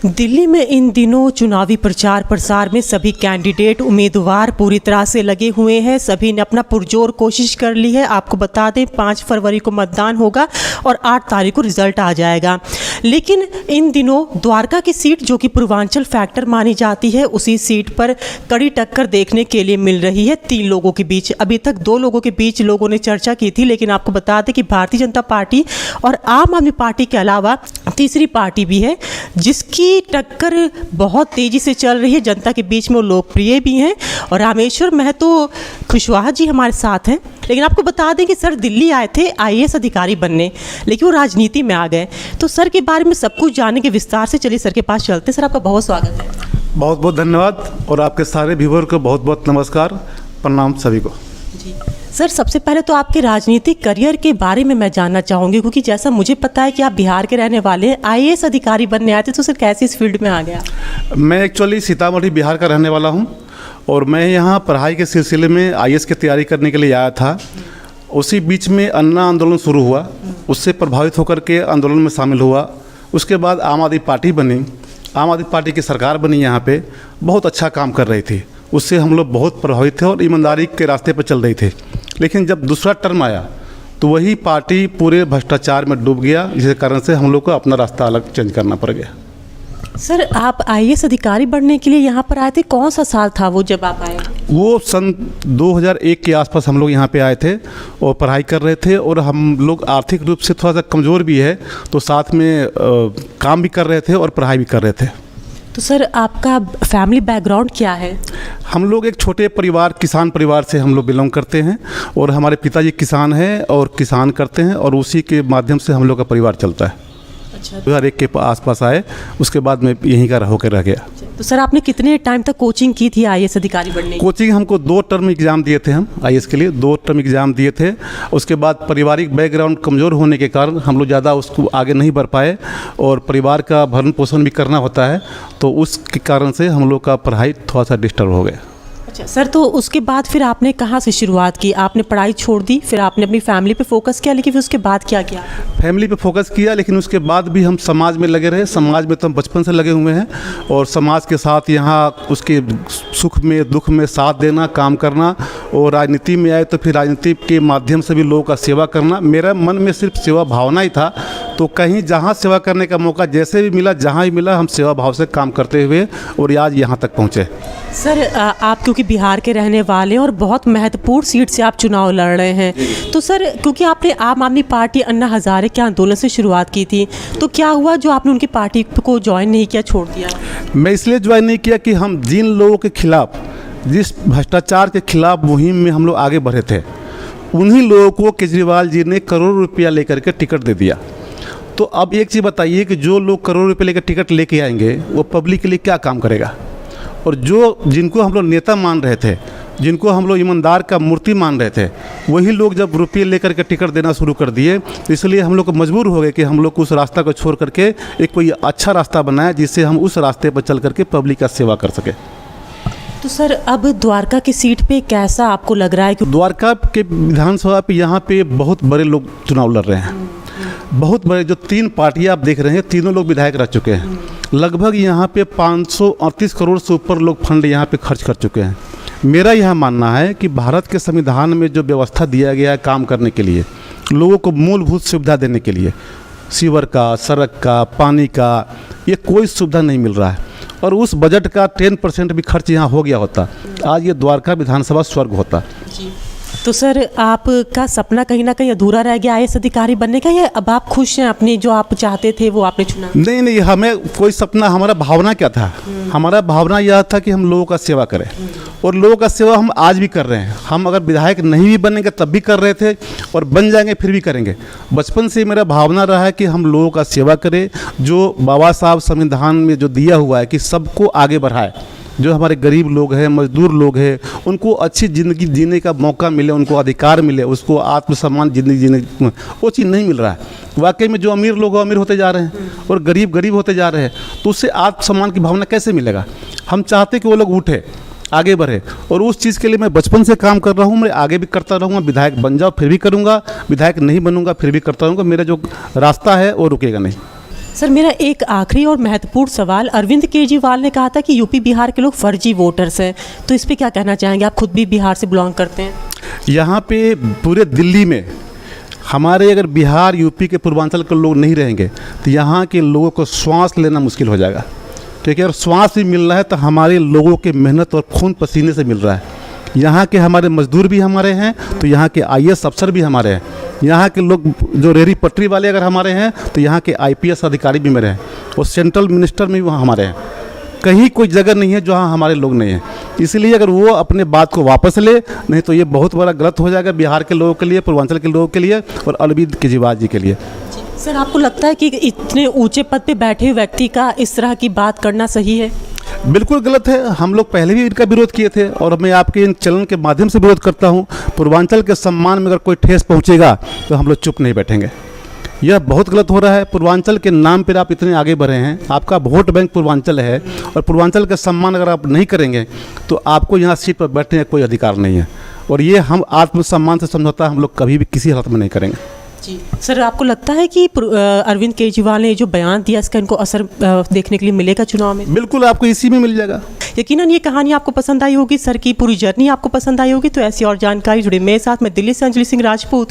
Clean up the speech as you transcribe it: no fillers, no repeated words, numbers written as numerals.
दिल्ली में इन दिनों चुनावी प्रचार प्रसार में सभी कैंडिडेट उम्मीदवार पूरी तरह से लगे हुए हैं। सभी ने अपना पुरजोर कोशिश कर ली है। आपको बता दें 5 फरवरी को मतदान होगा और 8 तारीख को रिजल्ट आ जाएगा। लेकिन इन दिनों द्वारका की सीट जो कि पूर्वांचल फैक्टर मानी जाती है, उसी सीट पर कड़ी टक्कर देखने के लिए मिल रही है 3 लोगों के बीच। अभी तक 2 लोगों के बीच लोगों ने चर्चा की थी, लेकिन आपको बता दें कि भारतीय जनता पार्टी और आम आदमी पार्टी के अलावा तीसरी पार्टी भी है जिसकी टक्कर बहुत तेजी से चल रही है। जनता के बीच में वो लोकप्रिय भी हैं और रामेश्वर महतो खुशवाहा जी हमारे साथ हैं। लेकिन आपको बता दें कि सर दिल्ली आए थे IAS अधिकारी बनने, लेकिन वो राजनीति में आ गए। तो सर के बारे में सब कुछ जानने के विस्तार से चलिए सर के पास चलते। सर आपका बहुत स्वागत है। बहुत बहुत धन्यवाद और आपके सारे व्यूअर को बहुत बहुत नमस्कार, प्रणाम सभी को। जी सर, सबसे पहले तो आपके राजनीतिक करियर के बारे में मैं जानना चाहूँगी, क्योंकि जैसा मुझे पता है कि आप बिहार के रहने वाले हैं। IAS अधिकारी बनने आए थे, तो सर कैसे इस फील्ड में आ गया? मैं एक्चुअली सीतामढ़ी बिहार का रहने वाला हूं और मैं यहां पढ़ाई के सिलसिले में IAS की तैयारी करने के लिए आया था। उसी बीच में अन्ना आंदोलन शुरू हुआ, उससे प्रभावित होकर के आंदोलन में शामिल हुआ। उसके बाद आम आदमी पार्टी बनी, आम आदमी पार्टी की सरकार बनी, यहाँ पे बहुत अच्छा काम कर रही थी। उससे हम लोग बहुत प्रभावित थे और ईमानदारी के रास्ते पर चल रही थे। लेकिन जब दूसरा टर्म आया तो वही पार्टी पूरे भ्रष्टाचार में डूब गया, जिसके कारण से हम लोग को अपना रास्ता अलग चेंज करना पड़ गया। सर आप IAS अधिकारी बनने के लिए यहाँ पर आए थे, कौन सा साल था वो जब आप आए? वो सन 2001 के आसपास हम लोग यहाँ पे आए थे और पढ़ाई कर रहे थे। और हम लोग आर्थिक रूप से थोड़ा सा कमज़ोर भी है, तो साथ में काम भी कर रहे थे और पढ़ाई भी कर रहे थे। तो सर आपका फैमिली बैकग्राउंड क्या है? हम लोग एक छोटे परिवार, किसान परिवार से हम लोग बिलोंग करते हैं और हमारे पिताजी किसान हैं और किसान करते हैं और उसी के माध्यम से हम लोग का परिवार चलता है। अच्छा, 2001 के आसपास आए, उसके बाद मैं यहीं का होकर रह गया। तो सर आपने कितने टाइम तक कोचिंग की थी IAS अधिकारी बनने की? कोचिंग हमको 2 टर्म एग्ज़ाम दिए थे, हम IAS के लिए 2 टर्म एग्ज़ाम दिए थे। उसके बाद पारिवारिक बैकग्राउंड कमज़ोर होने के कारण हम लोग ज़्यादा उसको आगे नहीं बढ़ पाए और परिवार का भरण पोषण भी करना होता है, तो उसके कारण से हम लोग का पढ़ाई थोड़ा सा डिस्टर्ब हो गया। अच्छा सर, तो उसके बाद फिर आपने कहाँ से शुरुआत की? आपने पढ़ाई छोड़ दी, फिर आपने अपनी फैमिली पे फोकस किया, लेकिन फिर उसके बाद क्या किया? फैमिली पे फोकस किया, लेकिन उसके बाद भी हम समाज में लगे रहे। समाज में तो हम बचपन से लगे हुए हैं और समाज के साथ यहाँ उसके सुख में दुख में साथ देना, काम करना। और राजनीति में आए तो फिर राजनीति के माध्यम से भी लोगों का सेवा करना। मेरा मन में सिर्फ सेवा भावना ही था, तो कहीं जहाँ सेवा करने का मौका जैसे भी मिला, जहाँ भी मिला, हम सेवा भाव से काम करते हुए और आज यहाँ तक पहुँचे। सर आप क्योंकि बिहार के रहने वाले हैं और बहुत महत्वपूर्ण सीट से आप चुनाव लड़ रहे हैं, तो सर क्योंकि आपने आम आदमी पार्टी अन्ना हजारे के आंदोलन से शुरुआत की थी, तो क्या हुआ जो आपने उनकी पार्टी को ज्वाइन नहीं किया, छोड़ दिया? मैं इसलिए ज्वाइन नहीं किया कि हम जिन लोगों के खिलाफ, जिस भ्रष्टाचार के खिलाफ मुहिम में हम लोग आगे बढ़े थे, उन्हीं लोगों को केजरीवाल जी ने करोड़ों रुपया लेकर के टिकट दे दिया। तो अब एक चीज़ बताइए कि जो लोग करोड़ों रुपये लेकर टिकट लेके आएंगे वो पब्लिक के लिए क्या काम करेगा? और जिनको हम लोग नेता मान रहे थे, जिनको हम लोग ईमानदार का मूर्ति मान रहे थे, वही लोग जब रुपये लेकर के टिकट देना शुरू कर दिए, तो इसलिए हम लोग को मजबूर हो गए कि हम लोग उस रास्ता को छोड़ करके एक कोई अच्छा रास्ता बनाए जिससे हम उस रास्ते पर चल करके पब्लिक का सेवा कर सकें। तो सर अब द्वारका की सीट पे कैसा आपको लग रहा है? कि द्वारका के विधानसभा पे यहाँ पे बहुत बड़े लोग चुनाव लड़ रहे हैं, बहुत बड़े। जो 3 पार्टियाँ आप देख रहे हैं, तीनों लोग विधायक रह चुके हैं। लगभग यहाँ पे 538 करोड़ से ऊपर लोग फंड यहाँ पे खर्च कर चुके हैं। मेरा यह मानना है कि भारत के संविधान में जो व्यवस्था दिया गया है काम करने के लिए, लोगों को मूलभूत सुविधा देने के लिए, सीवर का, सड़क का, पानी का, ये कोई सुविधा नहीं मिल रहा है। और उस बजट का 10% भी खर्च यहाँ हो गया होता, आज ये द्वारका विधानसभा स्वर्ग होता। जी, तो सर आपका सपना कहीं ना कहीं अधूरा रह गया IAS अधिकारी बनने का, या अब आप खुश हैं अपनी जो आप चाहते थे वो आपने चुना? नहीं, हमें कोई सपना, हमारा भावना क्या था? हमारा भावना यह था कि हम लोगों का सेवा करें और लोगों का सेवा हम आज भी कर रहे हैं। हम अगर विधायक नहीं भी बनेंगे तब भी कर रहे थे और बन जाएंगे फिर भी करेंगे। बचपन से मेरा भावना रहा है कि हम लोगों का सेवा करें, जो बाबा साहब संविधान में जो दिया हुआ है कि सबको आगे बढ़ाए। जो हमारे गरीब लोग हैं, मजदूर लोग हैं, उनको अच्छी ज़िंदगी जीने का मौका मिले, उनको अधिकार मिले, उसको आत्मसम्मान ज़िंदगी जीने, वो चीज़ नहीं मिल रहा है। वाकई में जो अमीर लोग अमीर होते जा रहे हैं और गरीब गरीब होते जा रहे हैं, तो उससे आत्मसम्मान की भावना कैसे मिलेगा? हम चाहते कि वो लोग उठे, आगे बढ़े, और उस चीज़ के लिए मैं बचपन से काम कर रहा हूँ। मैं आगे भी करता रहूँगा। विधायक बन जाओ फिर भी करूँगा, विधायक नहीं बनूँगा फिर भी करता रहूँगा। मेरा जो रास्ता है वो रुकेगा नहीं। सर मेरा एक आखिरी और महत्वपूर्ण सवाल, अरविंद केजरीवाल ने कहा था कि यूपी बिहार के लोग फर्जी वोटर्स हैं, तो इस पे क्या कहना चाहेंगे? आप खुद भी बिहार से बिलोंग करते हैं। यहाँ पे पूरे दिल्ली में हमारे अगर बिहार यूपी के पूर्वांचल के लोग नहीं रहेंगे तो यहाँ के लोगों को श्वास लेना मुश्किल हो जाएगा, क्योंकि अगर श्वास भी मिल रहा है तो हमारे लोगों के मेहनत और खून पसीने से मिल रहा है। यहाँ के हमारे मजदूर भी हमारे हैं, तो यहाँ के IAS अफसर भी हमारे हैं। यहाँ के लोग जो रेहड़ी पटरी वाले अगर हमारे हैं तो यहाँ के IPS अधिकारी भी मेरे हैं, और सेंट्रल मिनिस्टर में भी वहाँ हमारे हैं। कहीं कोई जगह नहीं है जहाँ हमारे लोग नहीं हैं। इसलिए अगर वो अपने बात को वापस ले, नहीं तो ये बहुत बड़ा गलत हो जाएगा बिहार के लोगों के लिए, पूर्वांचल के लोगों के लिए और अरविंद केजरीवाल जी के लिए। सर आपको लगता है कि इतने ऊंचे पद पे बैठे हुए व्यक्ति का इस तरह की बात करना सही है? बिल्कुल गलत है। हम लोग पहले भी इनका विरोध किए थे और मैं आपके इन चैनल के माध्यम से विरोध करता हूँ। पूर्वांचल के सम्मान में अगर कोई ठेस पहुँचेगा तो हम लोग चुप नहीं बैठेंगे। यह बहुत गलत हो रहा है। पूर्वांचल के नाम पर आप इतने आगे बढ़े हैं, आपका वोट बैंक पूर्वांचल है, और पूर्वांचल का सम्मान अगर आप नहीं करेंगे तो आपको यहाँ सीट पर बैठने का कोई अधिकार नहीं है। और ये हम आत्मसम्मान से समझौता हम लोग कभी भी किसी हालत में नहीं करेंगे। जी सर, आपको लगता है कि अरविंद केजरीवाल ने जो बयान दिया इसका इनको असर देखने के लिए मिलेगा चुनाव में? बिल्कुल, आपको इसी में मिल जाएगा। यकीनन ये कहानी आपको पसंद आई होगी, सर की पूरी जर्नी आपको पसंद आई होगी। तो ऐसी और जानकारी जुड़ी मेरे साथ, मैं दिल्ली से अंजलि सिंह राजपूत।